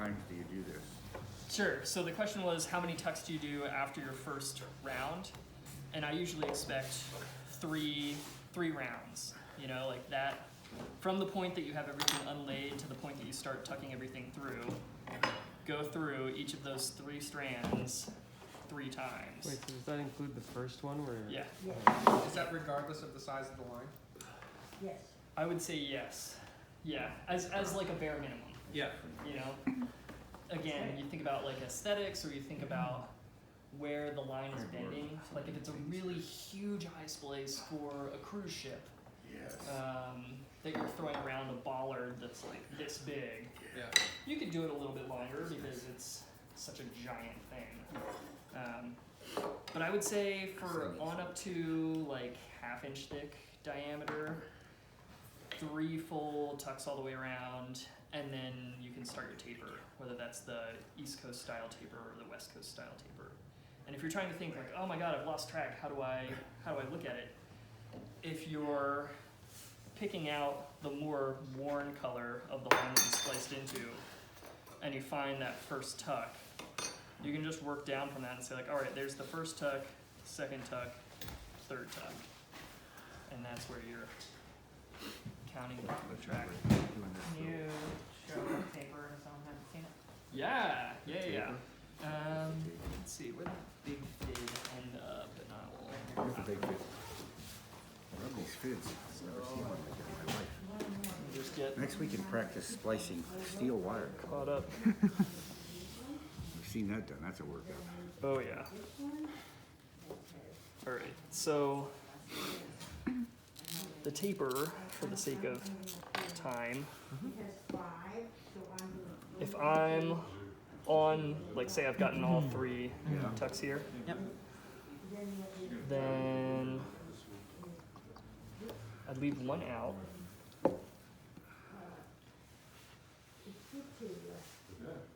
times do you do this? Sure. So the question was, how many tucks do you do after your first round? And I usually expect three rounds. You know, like that, from the point that you have everything unlaid to the point that you start tucking everything through. Go through each of those 3 strands 3 times. Wait, so does that include the first one where? Yeah. Is that regardless of the size of the line? Yes. I would say yes. Yeah, as like a bare minimum. Yeah. You know, again, you think about like aesthetics, or you think about where the line is bending. Like if it's a really huge high splice for a cruise ship, Yes. that you're throwing around a bollard that's like this big, Yeah. you could do it a little bit longer because it's such a giant thing. But I would say for on up to like 1/2 inch thick diameter, 3 full tucks all the way around, and then you can start your taper, whether that's the East Coast style taper or the West Coast style taper. And if you're trying to think like, oh my God, I've lost track, how do I look at it? If you're picking out the more worn color of the line that you spliced into, and you find that first tuck, you can just work down from that and say like, all right, there's the first tuck, second tuck, third tuck. And that's where you're counting the track. Can you show the paper if someone hasn't seen it? Yeah. Let's see, where that big fid end up, and I will Where's the big fit? I love these fids. I've never seen one like that in my life. just get Next we can practice splicing steel wire. caught up. We've seen that done. That's a workout. Oh yeah. All right, so the taper, for the sake of time, if I'm on, like say I've gotten all 3 tucks here, Yep. then I'd leave one out.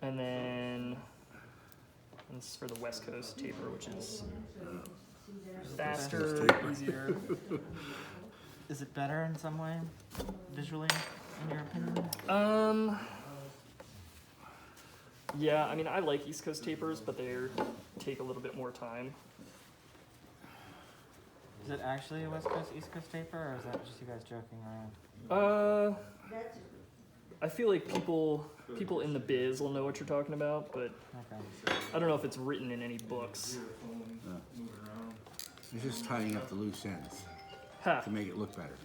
And then, this is for the West Coast taper, which is faster, easier. Is it better in some way, visually, in your opinion? Yeah, I mean, I like East Coast tapers, but they take a little bit more time. Is it actually a West Coast, East Coast taper, or is that just you guys joking around? I feel like people in the biz will know what you're talking about, but Okay. I don't know if it's written in any books. It's just tying up the loose ends Ha. to make it look better.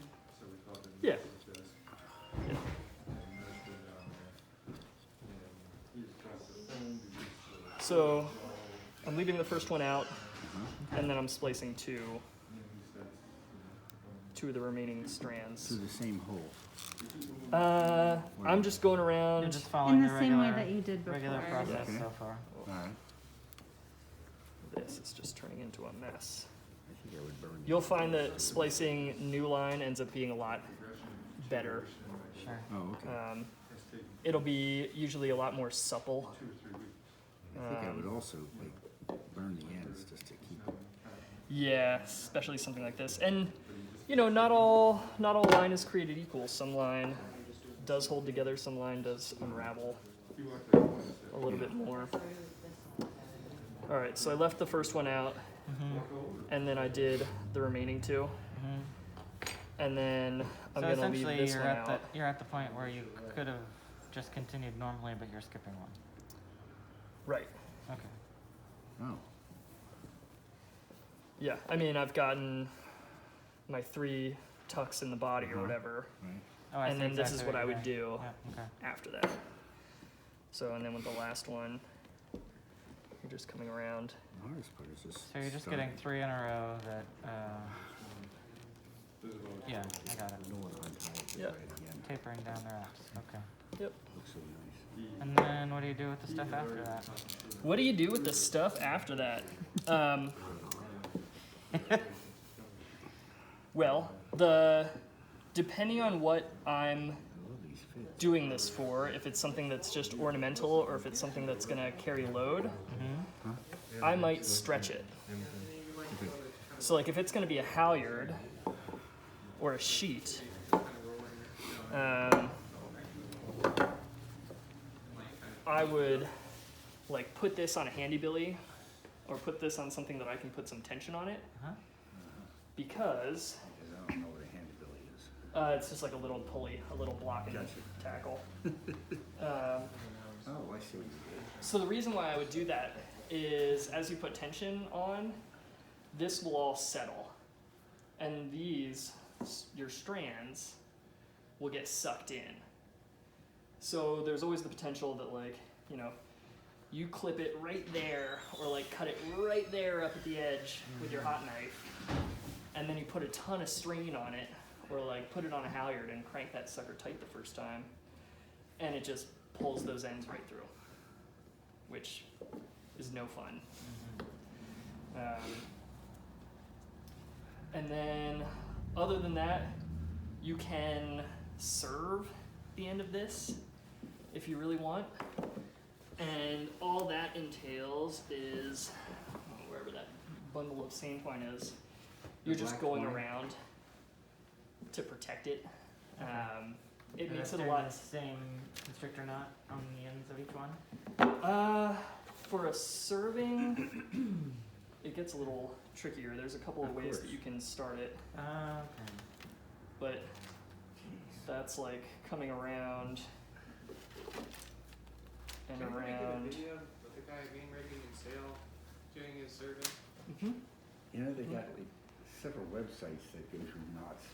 Yeah. So I'm leaving the first one out, and then I'm splicing two of the remaining strands. Through the same hole. I'm just going around. You're just following In the same way regular, that you did before. regular process Okay. so far. All right. This is just turning into a mess. I think I would burn. You'll find that splicing new line ends up being a lot better. Sure. Oh, okay. It'll be usually a lot more supple. I think I would also like burn the ends just to keep it. Yeah, especially something like this. And you know, not all line is created equal. Some line does hold together, some line does unravel a little bit more. All right, so I left the first one out, and then I did the remaining 2, and then I'm So gonna leave essentially, this one out. you're at the point where you could have just continued normally, but you're skipping one. Right. Okay. Oh. Yeah, I mean, I've gotten my 3 tucks in the body or whatever, Right. Oh, I and see then this exactly is what I you're would doing. do Yeah. Okay. after that. So, and then with the last one, you're just coming around. The hardest part is just So you're just starting. getting 3 in a row that. Yeah, I got it. I don't want to untie it Yeah. right again. Tapering down the rafts. Okay. Yep. Looks so nice. And then what do you do with the stuff after that? What do you do with the stuff after that? Well, depending on what I'm I love these fits. doing this for, if it's something that's just ornamental or if it's something that's gonna carry load, I might stretch it. So like if it's gonna be a halyard or a sheet, I would like put this on a handy billy or put this on something that I can put some tension on it Uh-huh. because Because I don't know what a handy billy is. it's just like a little pulley, a little blocking Gotcha. tackle. Oh, I see what you did. So the reason why I would do that is as you put tension on, this will all settle. And these, your strands, will get sucked in. So there's always the potential that like, you know, you clip it right there or like cut it right there up at the edge with your hot knife. And then you put a ton of strain on it or like put it on a halyard and crank that sucker tight the first time. And it just pulls those ends right through, which is no fun. And then other than that, you can serve the end of this if you really want. And all that entails is, wherever that bundle of seine twine is, you're just black going twine? around to protect it. It And makes is it a there lot. the same constrictor knot on the ends of each one? For a serving, it gets a little trickier. There's a couple of Of ways course. that you can start it, Okay. but that's like coming around and Can we get a around. video of the guy game rigging and sail doing his serving? Hmm. You know, they got like several websites that go through knots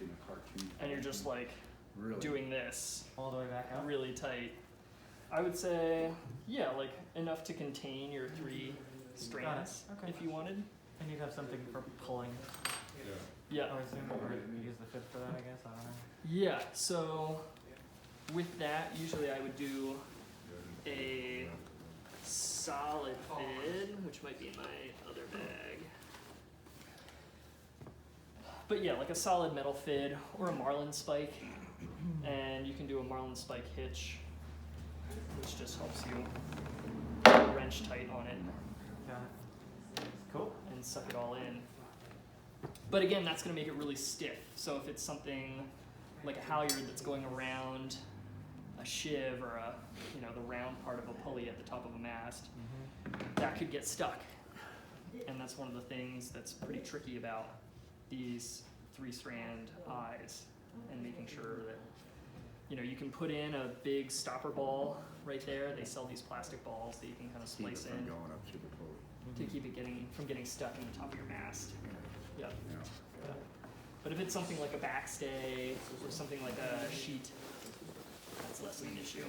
in a cartoon. And you're just like really doing this All the way back up? really tight. I would say, yeah, like enough to contain your three strands Okay. if you wanted. And you'd have something for pulling, Yeah. I would assume, or you use the fifth for that, I guess, I don't know. Yeah, so with that, usually I would do a solid fid, which might be in my other bag. But yeah, like a solid metal fid or a marlin spike. And you can do a marlin spike hitch, which just helps you wrench tight on it Got it. Cool. and suck it all in. But again, that's going to make it really stiff. So if it's something like a halyard that's going around a shiv or a, you know, the round part of a pulley at the top of a mast, that could get stuck. And that's one of the things that's pretty tricky about these 3-strand eyes and making sure that, you know, you can put in a big stopper ball right there. They sell these plastic balls that you can kind of keep it splice from in going up through the pulley. to keep it from getting stuck in the top of your mast. Yep. Yeah. But if it's something like a backstay or something like a sheet, that's less of an issue.